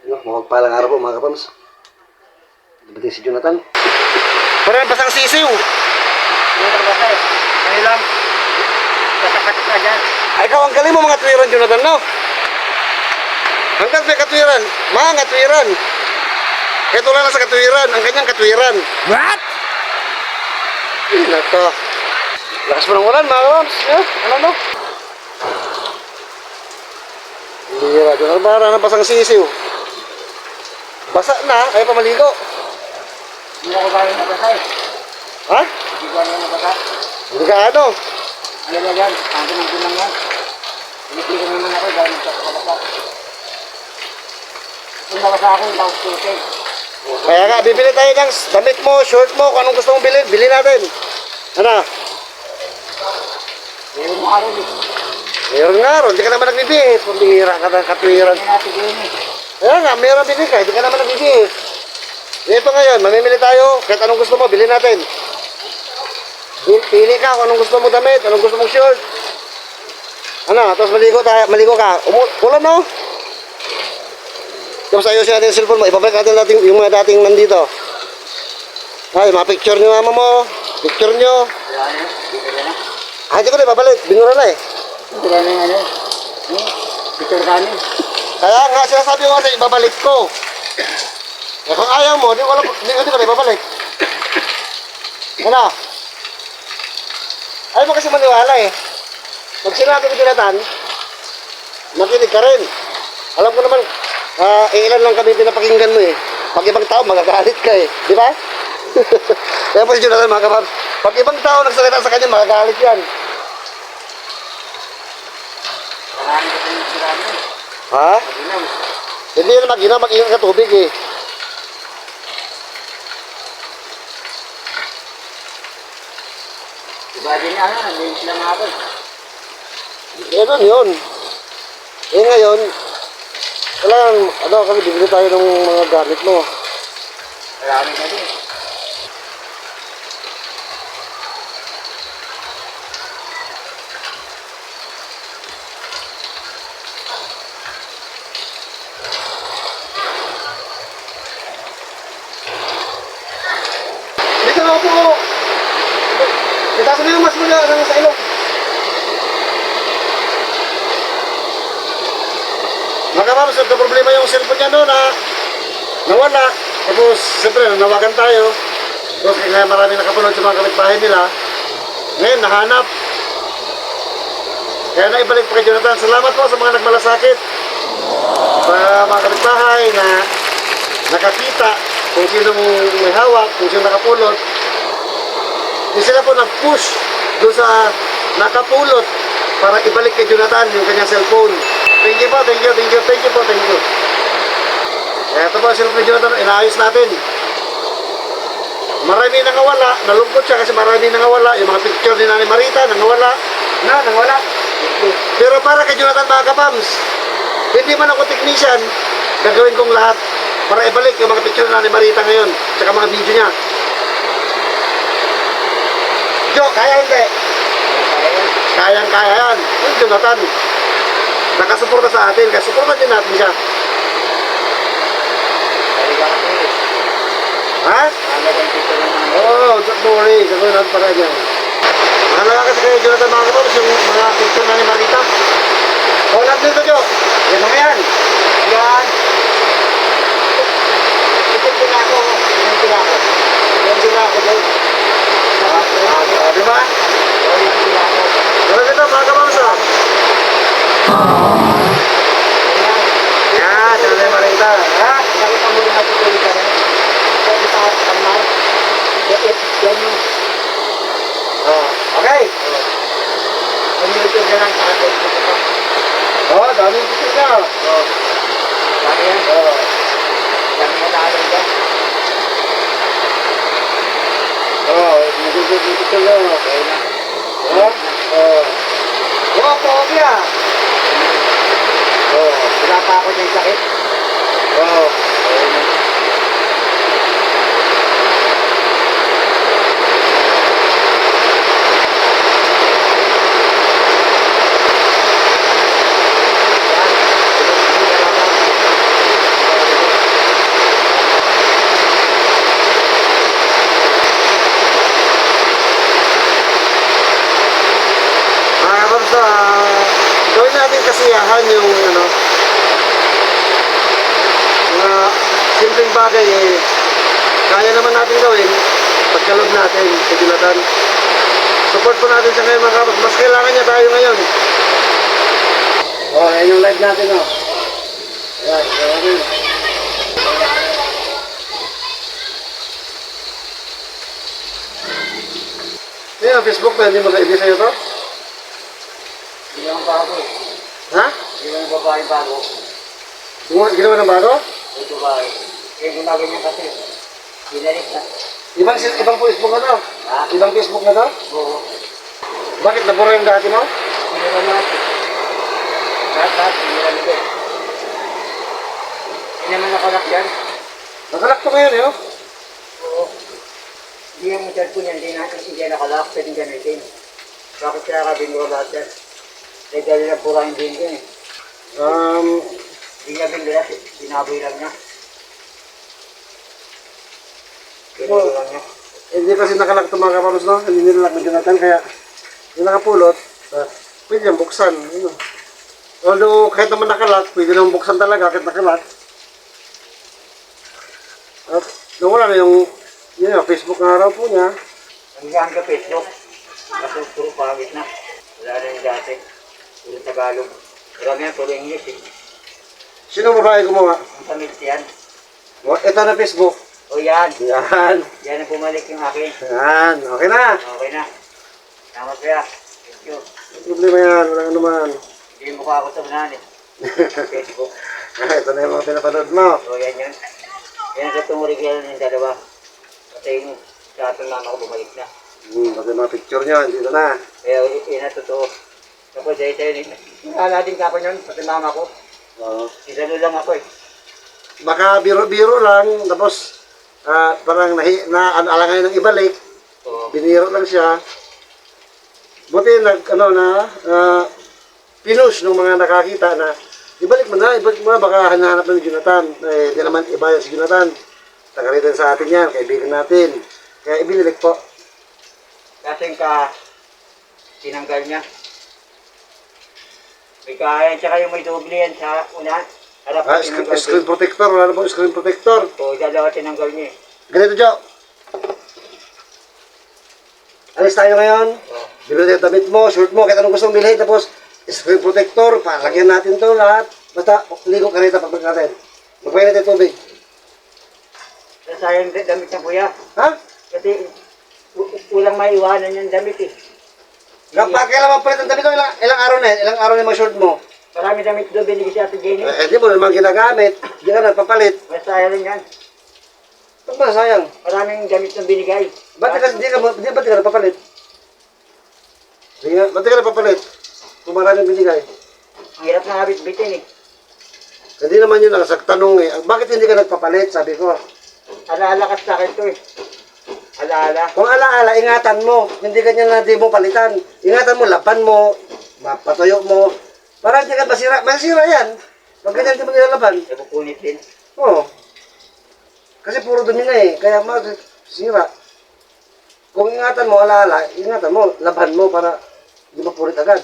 Ano, mapagpalang araw po mga kapams. Dumating si Jonathan. Parang basang sisiw. Yung nagbasa eh. Ngayon lang. Kasakat ka dyan. Ay, ikaw ang galing mo mga tuwiran, Jonathan, no? Hanggang may katwiran, mga katwiran. Kaya tulad na sa katwiran, ang kanyang katwiran. What? Ito. Lakas mo ng ulan, mga kapams. Ano, no? Bira, Jonathan, parang ng basang sisiw. Basa na, ayaw pa maligo. Hindi ako galing nagbasa eh. Ha? Hindi ko ano nagbasa. Hindi ka ano? Ano na yan? Ang pinang yan. Pinipili naman ako dahil nagkakabasa. Kung nabasa ako yung taos tutin. Kaya nga, bibili tayo ng damit mo, short mo, kung anong gusto mong bilhin, bilhin natin. Ano? Meron mo araw eh. Meron nga ron, hindi ka naman nagbibihis. Pambihira ka ng katwiran. Hindi natin yun eh. Kaya nga, meron bibig ka, hindi ka naman nagbibihis. Ito ngayon, mamimili tayo, kahit anong gusto mo, bilhin natin. Pili ka kung anong gusto mo damit, anong gusto mong short. Ano, tapos maligo ka. Ulan, no? Tapos ayusin natin yung cellphone mo, ibabalik natin yung mga dating nandito. Ay, mga picture nyo mama mo, picture nyo. Wala na. Dito na. Ah, hindi ko na ibabalik, binura na eh. Dito na yung ano. Picture kami. Kaya nga, sinasabi ko kasi ibabalik ko. Eh, kung ayaw mo, di ko na ibabalik. Ano? Ayaw mo kasi maniwala eh. Pag sinabi ko Jonathan, makinig ka rin. Alam ko naman, ilan lang kami pinapakinggan mo eh. Pag ibang tao, magagalit ka eh. Di ba? Kaya po si Jonathan mga kapag, pag ibang tao nagsalita sa kanya, magagalit yan. Marami ko yung sirami. Ha? Ginam. Hindi yan mag-ina, mag-ingat ka tubig eh. Iba din na ano, nandiyan sila mga ako. Ganun yun. Eh ngayon, kailangan, kami bibili tayo ng mga gamit mo. Marami na din. Dito na po. Itaas mo yung mas muna sa ilong. Makamams, ito problema yung cellphone niya noon na nawala. Tapos, siyempre, nanawagan tayo. Tapos, kaya marami nakapunod sa mga kapitbahay nila. Ngayon, nahanap. Kaya naibalik pa kay Jonathan. Salamat po sa mga nagmalasakit. Sa mga kapitbahay na nakakita kung sino may hawak, kung sino nakapulot. Hindi sila po nag-push doon sa nakapulot para ibalik kay Jonathan yung kanyang cellphone. Thank you po, thank you, thank you, thank you po, thank you. Kaya ito po ang cellphone ni Jonathan, inaayos natin. Marami nangawala, nalungkot siya kasi marami nangawala. Yung mga picture ni Nanay Marita, nangawala. Nangawala. Pero para kay Jonathan mga kapams, hindi man ako technician, gagawin kong lahat para ibalik yung mga picture ni Nanay Marita ngayon, tsaka mga video niya. Jo, kaya hindi? Kayang-kaya yan. Yung Jonathan, nakasuporta sa atin, kaya suporta din natin siya. Ha? Oo, don't worry, gagawin natin para dyan. Mahalaga kasi kayo Jonathan mga kapatid, yung mga picture na ni Marita. Hold up dito, Jo. Yan mga yan. Yan. Ito sila ako. Yan sila ako. Yan sila ako. Di ba? Wala dito, mga kapamsa. Yan, sila ni Marita. Ha? Nakita mo rin ako tuloy ka rin. Kaya kita ako kamar. Yan yung Okay. ang YouTube na lang sa atin. Oh, daming picture niya. Dami yan. Dami na tayo dyan. Oh, picture niya. Okay na. Ha? Oh, pogi ah. Wala pa ako dyan sakit. Oh. kasiyahan yung mga simpleng bagay kaya naman natin gawin pagkalob natin kay Jonathan. Support po natin siya ngayon mga kapatid. Mas kailangan niya tayo ngayon. Ayan yung live natin Ayan, ayan. Ayan, Facebook na, hindi mag-ID sa'yo to? Hindi ang bago eh. Ha? Hindi ang babae bago. Ginawa ng bago? Ito babae. Kaya gumagawin niya kasi. Ginalit na. Ibang Facebook na to? Ha? Ibang Facebook na to? Oo. Bakit nabura yung dati mo? Sinira natin. Lahat, sinira nito. Hindi naman nakalak yan. Nakalak to ngayon Oo. Hindi yung cellphone yan, hindi nakalak, pwedeng gamitin. Bakit kaya ka binura lahat yan? Dahil dahil na pura yung din yan eh. Hindi niya binura, binaboy lang niya. Binaboy lang niya. Hindi kasi nakalak to mga kapalos, no? Hindi nilalak na Jonathan, kaya yung nakapulot, pwede niyang buksan. Although kahit naman nakalak, pwede nang buksan talaga kahit nakalak. At nawala na yung Facebook na araw po niya. Hanggang ka Facebook. Kasi puro pangit na. Wala na yung dati. Puro Tagalog. Marami yan, puro English eh. Sino babae gumawa? Ang tamit yan. Ito na Facebook. O yan. Yan. Yan ang bumalik yung akin. Yan. Okay na. Okay na. Salamat kaya. Thank you. Ang problema yan. Walang anuman. Hindi yung mukha ko sa unahan eh. Facebook. Ito na yung mga pinapanood mo. O yan yun. Yan sa tumulig yan yung dalawa. Kasi yung sa ating mama ko bumalik na. Pati mga picture nyo. Dito na. Kaya yun na totoo. Tapos dahil sa'yo, naalala din ka pa yun, pati mama ko. Oo. Isalo lang ako eh. Baka biro-biro lang. Tapos parang alangay ng ibalik. Oo. Biniro lang siya. Buti pinush ng mga nakakita na ibalik mo na, baka hanahanap ng Jonathan. Di naman iba yan si Jonathan. Tagalitan sa atin yan, kaibigan natin. Kaya ibinilik po. Kasi tinanggal niya. May kaya, tsaka yung may doble yan sa unahan. Harap na tinanggal. Screen protector, wala na po screen protector. O, dalawa tinanggal niya eh. Ganito, Joe. Alis tayo ngayon. O, Bilhin yung damit mo, shirt mo, kahit anong gustong bilhin. Tapos, screen protector, palagyan natin to lahat. Basta, ligo ka rito pag natin. Magpainit yung tubig. sayang damit niya kuya. Ha? Kasi kulang maiwanan yung damit eh. Kapag kailan magpalit ang damit mo, ilang araw na yan? Ilang araw na yung mga short mo? Marami damit doon binigay si Ate Jenny. Di mo naman ginagamit. Di ka nagpapalit. Masaya rin yan. Ba't ba sayang? Maraming damit na binigay. Ba't ka nagpapalit? Ba't ka nagpapalit? Kung maraming binigay. Ang hirap na habit-bitin eh. Hindi naman yun ang tanong eh. Bakit hindi ka nagpapalit? Sabi ko. Alaala ka sa akin to eh. Alaala. Kung alaala, ingatan mo. Hindi ganyan na di mo palitan. Ingatan mo, lapan mo, patuyo mo. Para hindi ka masira. Masira yan. Pag ganyan di mo nilalaban. Napupunit din. Oo. Kasi puro dumi na eh. Kaya masira. Kung ingatan mo, alaala, ingatan mo, laban mo para di mapulit agad.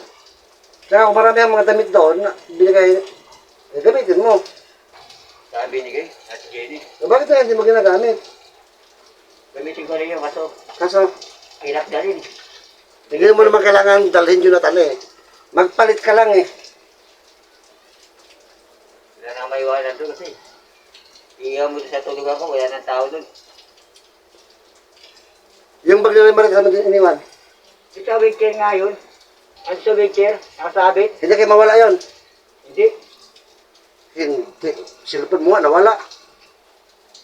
Kaya kung marami ang mga damit doon, binigay, gamitin mo. Saan binigay? Ate Jenny. Bakit na hindi mo ginagamit? Gamitin ko rin yung Kaso, hirap na rin. hindi mo naman kailangan dalhin Jonathan eh. Magpalit ka lang eh. Wala nang maiwanan doon kasi. Iiyaw mo doon sa tulog ako, wala nang tao doon. Yung bag na naman kasama din iniwan. Yung sa wheelchair nga yun. Ano sa wheelchair? Nakasabit? Hindi kayo mawala yon. Hindi. Hindi. Silipon mo nga, nawala.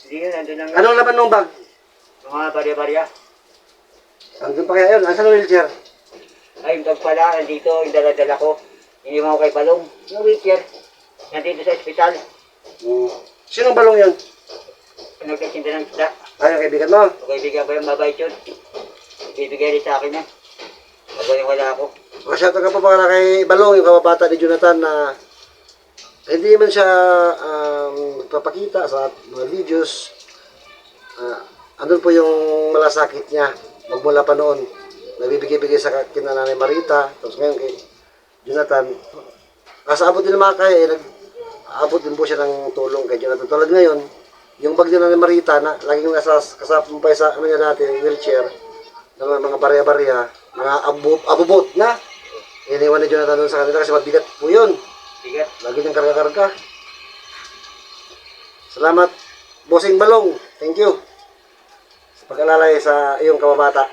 Hindi yun, nandun lang. Anong laban ng bag? Yung mga barya-barya. Andun pa kaya yun. Asan ang wheelchair? Ay, yung bag pala, nandito, yung dala-dala ko. Iniwan ko kay Palong. Yung wheelchair. Nandito sa ospital. Sinong balong yun? Nagkasinda ng isda. Ay, ang kaibigan mo. Kaibigan ko yung mabait yun. Ibibigay rin sa akin yan. Pag wala ako. Masyado ka pa para kay Balong, yung kababata ni Jonathan na hindi man siya papakita sa mga videos. Andun po yung malasakit niya. Magmula pa noon. Nabibigay-bigay sa kinananay Marita. Tapos ngayon kay Jonathan. Sa abot din ng mga kaya, nag-abot din po siya ng tulong kay Jonathan. Tulad ngayon, yung bag niya na Marita na laging nasa kasapumpay sa ano niya dati, wheelchair, ng mga barya-barya, mga abubot na. Iniwan ni Jonathan doon sa kanila kasi mabigat po yun. Bigat. Lagi niyang karga-karga. Salamat, Bossing Balong. Thank you. Sa pag-alalay sa iyong kababata.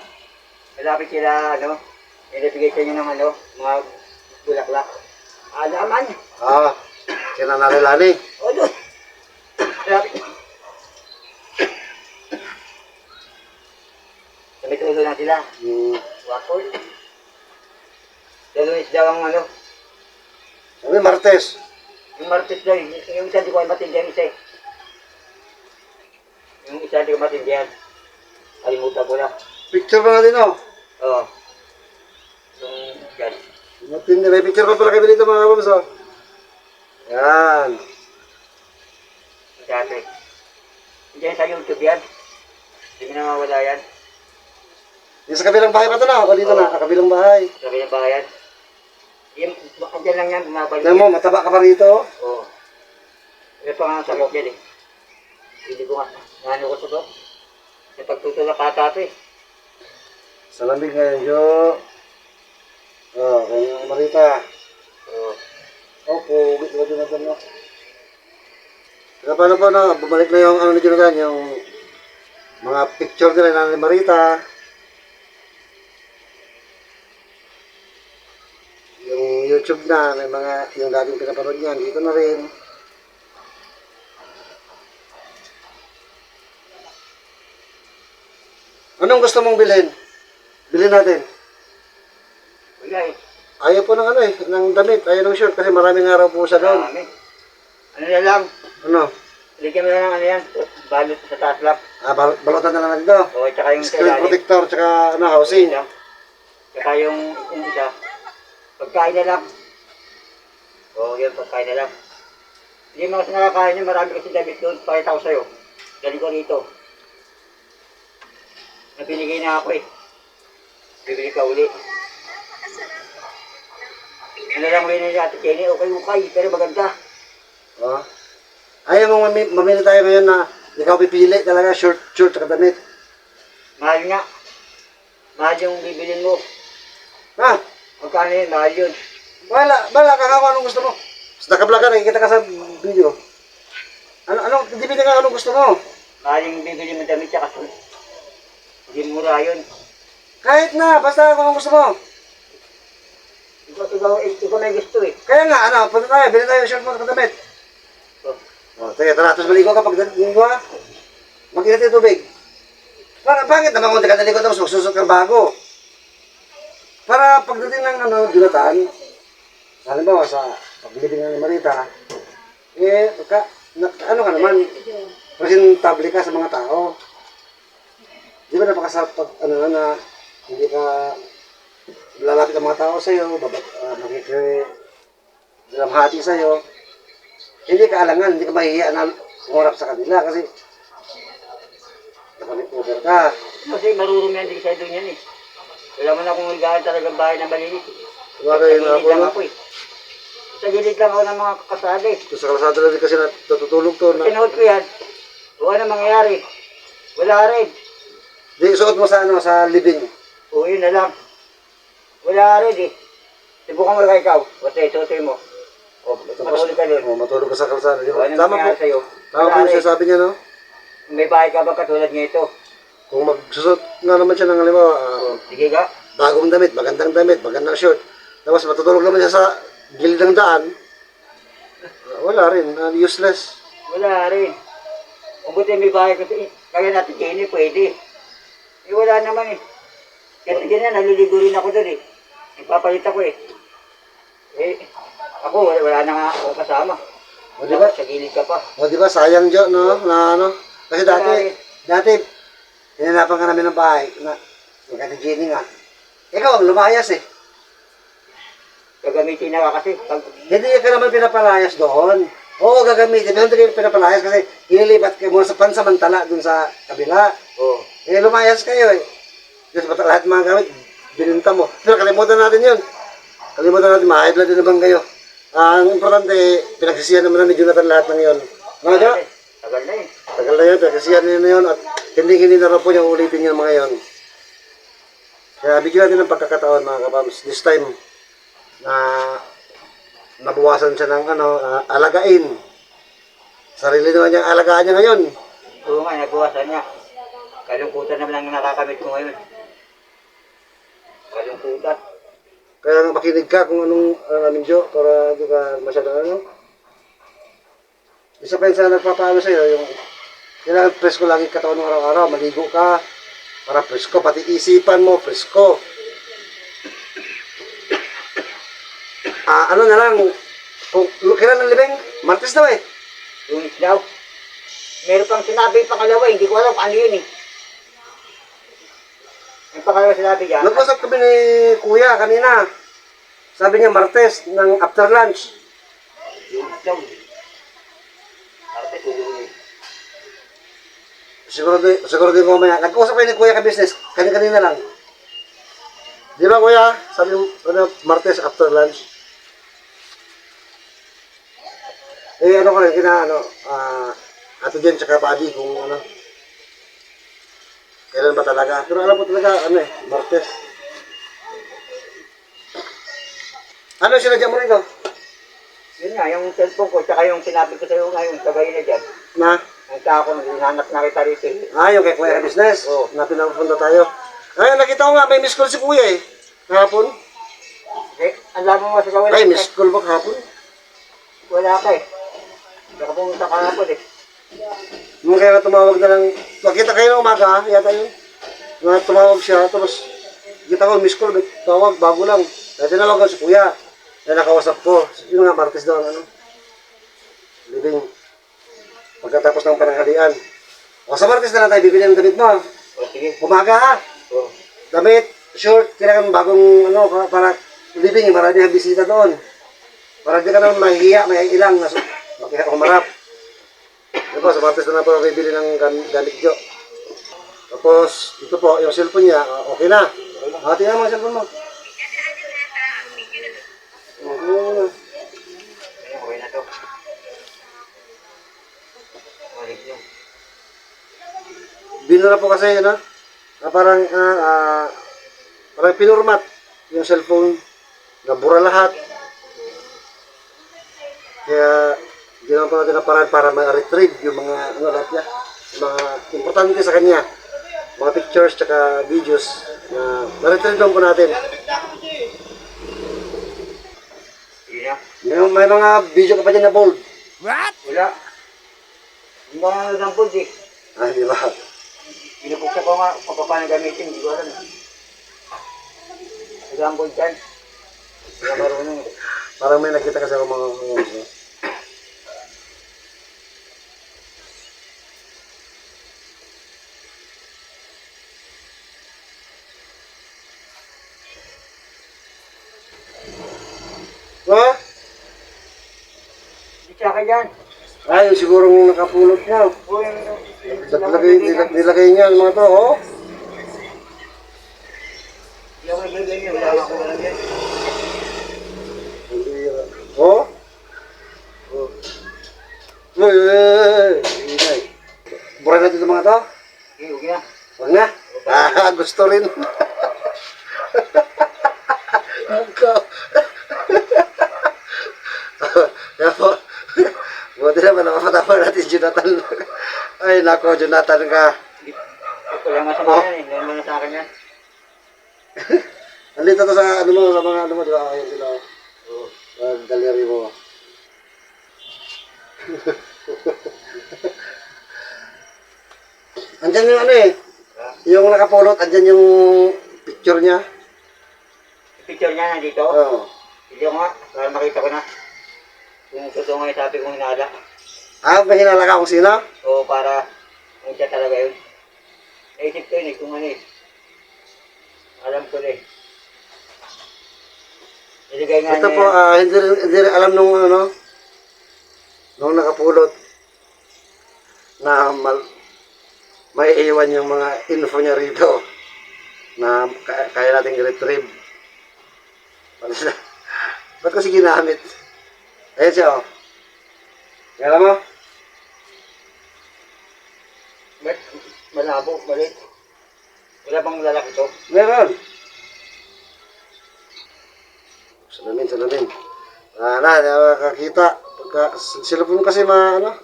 Malapit sila, ano, nilibigay sa inyo ng ano, mga bulaklak. Alaman. Kaya narilani. O, doon. Malapit. Sabi tulo na sila. Wakol. Lunes daw ang ano, Ano yung Martes? yung Martes daw, yung isa di ko ay matindihan isa eh. Yung isa di ko matindihan. Kalimutan ko na. Picture ba natin, oh? Oo. Yung dyan. Matindi. May picture ko pala kayo dito, mga kababs, oh. Yan. Dati. Diyan sa YouTube yan. Hindi mo na mawala yan. Yung sa kabilang bahay pa ito na, o dito na, kabilang bahay. Sabi ng bayan. Yung, dyan lang yan, bumabalik. Tignan mo, mataba ka pa rito, oh. Oo. May pa nga sakit yan eh. Hindi ko nga, nano ko to. May pagtutulak ata ito eh. Sa lamig ngayon, yo. Kaya Marita. Oo. Opo, git na Jonathan, no? Kaya paano po, no? Bumalik na yung, ano ni Jonathan, yung mga picture nila ni Marita. Yung YouTube na, may mga, yung dating pinapanood niyan, dito na rin. Anong gusto mong bilhin? Bilhin natin. Wala eh. Ayaw po ng ano eh, ng damit, ayaw ng shirt kasi maraming araw po siya doon. Marami. Ano na lang, Ano? ligyan mo na lang ano yan, balot sa taas lang. Balutan na lang dito. Oo, tsaka yung Screen protector, tsaka ano, housing. Tsaka yung isa, pagkain na lang. Oo, yun, pagkain na lang. Hindi mo kasi nakakain yun, marami kasi damit doon, pakita ko sa'yo. Galing ko rito. Napinigay na ako eh. Bibili ka uli. Ano lang rin ni Ate Kenny, okay, pero maganda. Oh. Ayaw mong mamili tayo ngayon na ikaw pipili talaga, short, tsaka damit. Mahal nga. Mahal yung bibilin mo. Ha? Magkano yun, mahal yun. Bala, kakawa anong gusto mo. Basta naka-vlog ka, nakikita ka sa video. Hindi ka anong gusto mo. Mahal yung bibili mo damit tsaka suit. Hindi mura yun. Kahit na, basta anong gusto mo. Ikaw may gusto eh. Kaya nga, punta tayo, bilhin tayo yung short mo, tsaka damit. Sige, tara, tapos maligo ka pag linggo ha. Mag-ingat yung tubig. Bakit naman kung ka naligo tapos magsusot kang bago? Para pagdating ng Jonathan, halimbawa sa paglibing ng Marita, ano ka naman, presentable ka sa mga tao. Di ba napakasapag, na, hindi ka lalapit ang mga tao sa'yo, makikilamhati sa'yo. Hindi ka alangan, hindi ka mahihiya na umurap sa kanila kasi nakamit-over ka. Kasi marurumi din sa doon yan eh. Wala man akong higaan talagang bahay ng malinis. Kumari Sa na gilid ako lang na. ako eh. Sa gilid lang ako ng mga kasali. Ito sa kalsada na rin kasi natutulog to. Sinuot ko yan. Wala na mangyayari. Wala rin. Di, suot mo sa sa living. O yun na lang. Wala rin eh. Subukan mo lang ikaw. Basta isuotin mo. O, matulog ka doon. Matulog ka sa kalsada. Di ba? Anong Tama po. mangyayari sa'yo? Tama po Wala yung rin. sinasabi niya, no? May bahay ka ba katulad niya ito? Kung magsusot nga naman siya ng halimbawa, Sige ka. bagong damit, magandang short. Tapos matutulog naman siya sa gilid ng daan. Wala rin, useless. Wala rin. Kung buti may bahay kasi kaya natin Jenny pwede. Eh wala naman eh. Kasi ganyan, naliligo rin ako doon eh. Nagpapalit ako eh. Eh, ako wala na nga ako kasama. O di ba? Sa gilid ka pa. O di ba, sayang Jo, no? Na ano? Kasi dati, hinanapan ka namin ng bahay na Ate Jenny nga. Ikaw ang lumayas eh. Gagamitin na ka kasi. Hindi ka naman pinapalayas doon. Oo, gagamitin. Pero hindi kayo pinapalayas kasi inilipat kayo muna sa pansamantala dun sa kabila. Oo. Eh, lumayas kayo eh. Kasi lahat mga gamit, bininta mo. Pero kalimutan natin yun. Kalimutan natin, ma-high blood din naman kayo. Ang importante, pinagsisihan naman na ni Jonathan lahat ng yun. Mga Jo? Tagal na eh. Tagal na yun, pinagsisihan niya na yun at hindi na raw po niya ulitin yung mga yun. Kaya bigyan natin ng pagkakataon mga kapams. This time, na nabuwasan siya ng alagain. Sarili naman niyang alagaan niya ngayon. Oo nga, nagbuwasan niya. Kalungkutan naman ang nakakamit ko ngayon. Kalungkutan. Kaya nga makinig ka kung anong namin Jo, para hindi ka masyadong Isa pa yun sa nagpapaano sa'yo, yung kailangan presko lagi katawan ng araw-araw, maligo ka, para presko, pati isipan mo, presko. Ano na lang, kung kailan ng libing, Martes daw eh. Lunes daw. Meron pang sinabi pangalawa, hindi ko alam kung ano yun eh. Yung pangalawa sinabi niya. Nag-usap kami ni Kuya kanina. Sabi niya Martes ng after lunch. Lunes daw. Martes o Lunes. Siguro din mamaya. Nag-usap kayo ni Kuya ka-business. Kanina lang. Di ba Kuya? Sabi mo, Martes after lunch. Ano ko rin, Ato Jen tsaka Buddy kung kailan ba talaga. Pero alam ko talaga, Martes. Ano sinadya mo rito? Yun nga, yung cellphone ko, tsaka yung sinabi ko sa'yo ngayon, sabay na dyan. Na? Nagka ako, hinahanap na kita rito eh. Yung kay Kuya Business. Oo. Na pinapunta tayo. Ay, nakita ko nga, may miss call si Kuya eh. Kahapon. Eh, ang laban mo sa kawin. Ay, miss call ba kahapon? Wala ka eh. Baka pumunta ka hapon eh. Nung kaya tumawag na lang, makita kayo ng umaga, yata yun. Nung tumawag siya, tapos kita ko, miss call, tawag, bago lang. Kaya tinawagan si Kuya. Kaya nakausap ko. Yun nga, Martes daw, living. Pagkatapos ng pananghalian. O sa Martes na lang tayo, bibili ng damit mo. O sige. Umaga ha. O. Damit, short, kailangan bagong, para living, marami ang bisita doon. Para di ka naman mahihiya, may ilang, makikita umarap. Ito, sa Martes na lang po bibili ng gamit Jo. Tapos, ito po, yung cellphone niya, okay na. Tingnan mo ang cellphone mo. Okay na to. Balik nyo. Binura po kasi, parang pinurmat yung cellphone, nabura lahat. Kaya, ginawa pa natin na paraan para ma-retrieve yung mga, lahat niya. Yung mga importante sa kanya. Mga pictures, tsaka videos na ma-retrieve lang po natin. Yun na. May mga video ka pa dyan na bold. Wala. Hindi ko nga nasampod eh. Di ba? Pinupuksa ko nga kung paano gamitin, hindi ko alam. Nasampod dyan. Hindi ka marunong eh. Parang may nakita kasi ako mga Ha? Hindi siya ka dyan. Ay, sigurong nakapulot niya. O yung... Nilagay niya ang mga to, oh. Hindi ako naglagay niya, wala ako naglagay. Oh? Oh. Uy. Bura natin itong mga to? Okay, okay na. Huwag na. Gusto rin. Mukha. Kaya po, buti naman nakapatama natin Jonathan. Ay, nako, Jonathan ka. Wala nga sa mga yan eh, normal na sa akin yan. Nandito to sa sa mga di ba? Ayun sila. Oo. Gallery mo. Andyan yung yung nakapulot, andyan yung picture niya. Picture niya nandito. Oo. Hindi ko nga, para makita ko na. Kung totoo nga yung sabi kong hinala. May hinala ka kung sino? O para, kung siya talaga yun. Naisip ko yun eh, kung ano eh. Alam ko na eh. Niligay nga Ito niya po, hindi rin alam nung nung nakapulot na may iwan yung mga info niya rito na kaya nating retrieve. Ba't kasi ginamit? Ayan siya, oh. Kaya mo? Ba't malabo, balit? Wala bang lalaki to? Meron. Salamin. Nakakakita. Pagka, cellphone kasi ano?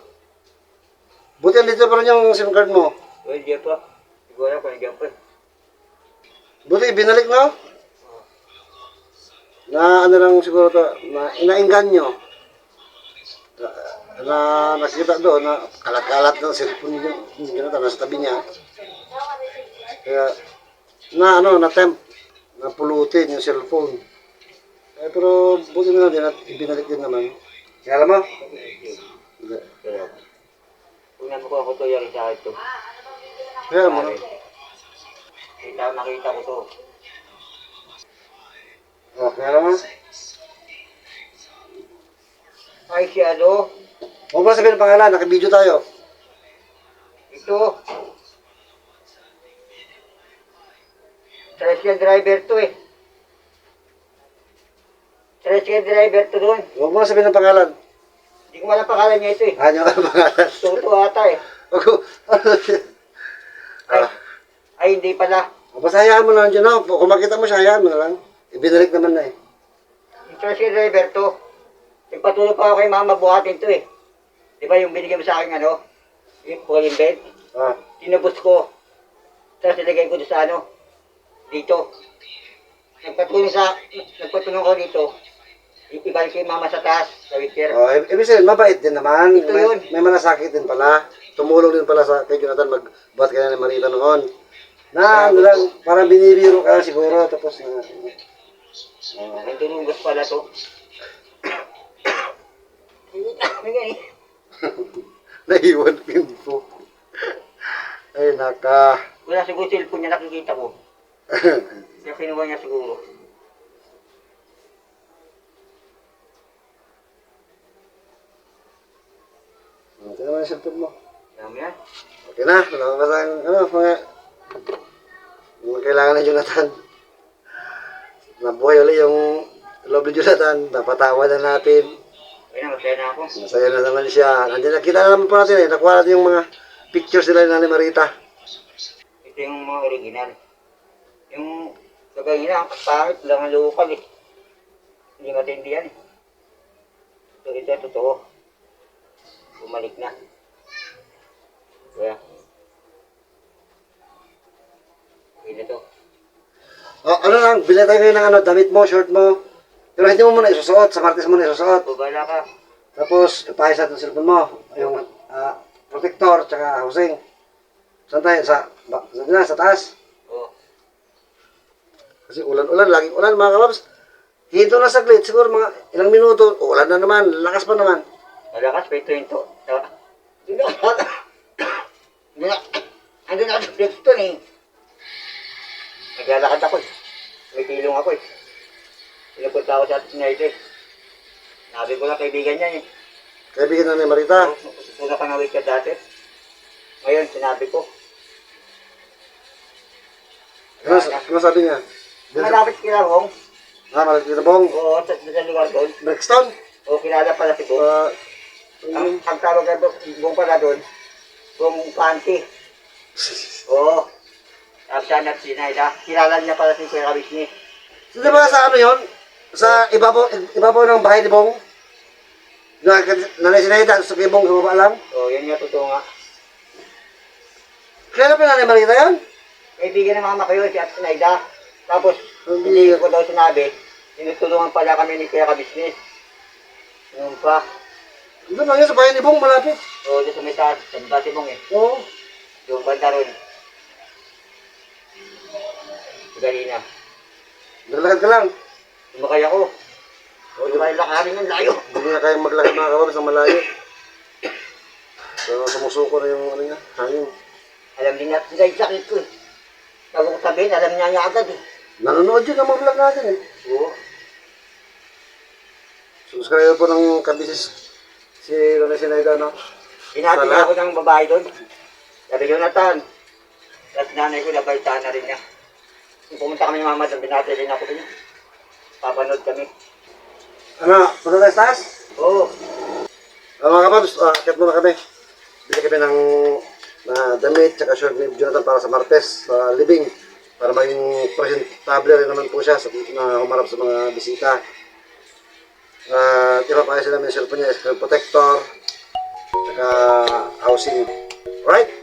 Buti dito pa rin yung SIM card mo. Well, diyan pa. Siguro pa, diyan pa. Buti, binalik na. Na ano lang siguro to, na inaingganyo. Na nakita doon na kalat-kalat ng cellphone niya. Hindi na nasa tabi niya. Kaya, na-tempt. Napulutin yung cellphone. Pero buti na din at ibinalik din naman. Kaya alam mo? Hindi. Kaya, kung nakuha ko to, yari sa akin to. Kaya alam mo na. Nakita ko to. Oh, kaya alam mo? Ay, si ano? Huwag mo sabihin ang pangalan, nakibideo tayo. Ito. Tricycle driver to eh. Tricycle driver to doon. Huwag mo sabihin ang pangalan. Hindi ko alam pangalan niya ito eh. Ano ang pangalan? Toto ata eh. Huwag ko. Ay, hindi pala. Basta hayaan mo lang dyan, no? Kung makita mo siya, hayaan mo na lang. Ibinalik naman na eh. Yung tricycle driver to. Nagpatulog pa ako kay mama buhatin to eh. Di ba yung binigyan mo sa akin ano? Yung falling bed. Ah. Tinubos ko. Tapos nilagay ko doon sa ano? Dito. Nagpatulong ko dito. Ibalik kay mama sa taas, sa wheelchair. Oh, ibig sabihin, mabait din naman. Ito yun. May malasakit din pala. Tumulong din pala sa kay Jonathan magbuhat kaya ni Marita noon. Na, ano lang, parang binibiro ka lang siguro. Tapos na. Ang tunugos pala to. May gani. Naiwan ko yung po. Ay, naka. Wala siguro cellphone niya nakikita ko. Kaya kinuha niya siguro. Ito naman yung cellphone mo. Alam mo yan? Okay na, nakabasa ang mga kailangan ni Jonathan. Nabuhay ulit yung loob ni Jonathan, napatawa na natin. Kaya na, masaya na ako. Masaya na naman siya. Nandiyan nakita na naman po natin eh, nakuha natin yung mga pictures nila ni Nanay Marita. Ito yung mga original. Yung sa kanina, pangit lang ang local eh. Hindi matindi yan eh. Ito, totoo. Bumalik na. Kaya. Okay na to. O, ano lang, bilhin tayo ngayon ng damit mo, short mo. Pero hindi mo muna isusuot, sa martes mo na isusuot. Bubala ka. Tapos, ipahis natin yung cellphone mo. Yung protector, tsaka housing. Saan tayo? Sa taas. Oo. Kasi ulan-ulan, laging ulan mga kababs. Hinto na saglit, siguro mga ilang minuto, ulan na naman, lakas pa naman. Malakas pa ito yung to. Andun na sa Flexton eh. Naglalakad ako eh. May tilong ako eh. Pinupunta ako sa United. Sabi ko lang kaibigan niya eh. Kaibigan na ni Marita. Una ka nawit ka dati. Ngayon, sinabi ko. Ano sabi niya? Malapit kila Bong. Malapit kita bong. Oo, sa lugar doon. Brixton? Oo, kilala pala si Bong. Ang tawag ka Bong pala doon. Bong Panty. Oo. Tapos siya nagsinayda. Kilala niya pala si Kuya Kabisni. Di ba sa ano yun? Sa ibabaw ng bahay ni Bong? Nanay sinayda, gusto kay Bong, ibaba lang? Oo, yan nga totoo nga. Kaya pa Nanay Marita yan? Kaibigan ng mama ko yun, si At Sinayda. Tapos, hindi ko daw sinabi, tinutulungan pala kami ni Kuya Kabisni. Noon pa. Doon lang yun sa bahay ni Bong, malapit. Oo, doon sa may taas, sa baba si Bong eh. Oo. Yung banda ron. Galina. Naglalakad ka lang. Sumakay ako. O, di ba yung lakarin ng layo? Hindi na kayang maglakad mga kababs ng malayo. So, sumusuko na yung ano niya, hangin. Alam din natin sa sakit ko eh. Bago ko sabihin, alam niya niya agad eh. Nanonood yun ang mga vlog natin eh. Oo. Subscriber po ng kabisis si Nanay Sinayda, no? Binati Wala. ako ng babae doon. Sabi Jonathan. Tapos nanay ko, nabaltaan na rin niya. Kung pumunta kami ng mama doon, binati rin ako doon. Papanood kami. Ano, punta tayo sa taas? Oo. Mga kapams, akit muna kami. Bili kami ng damit, tsaka short ni Jonathan para sa Martes, sa living. Para maging presentable rin naman po siya na humarap sa mga bisita. Ipapakaya sila ng cellphone niya, screen protector, tsaka housing. Right?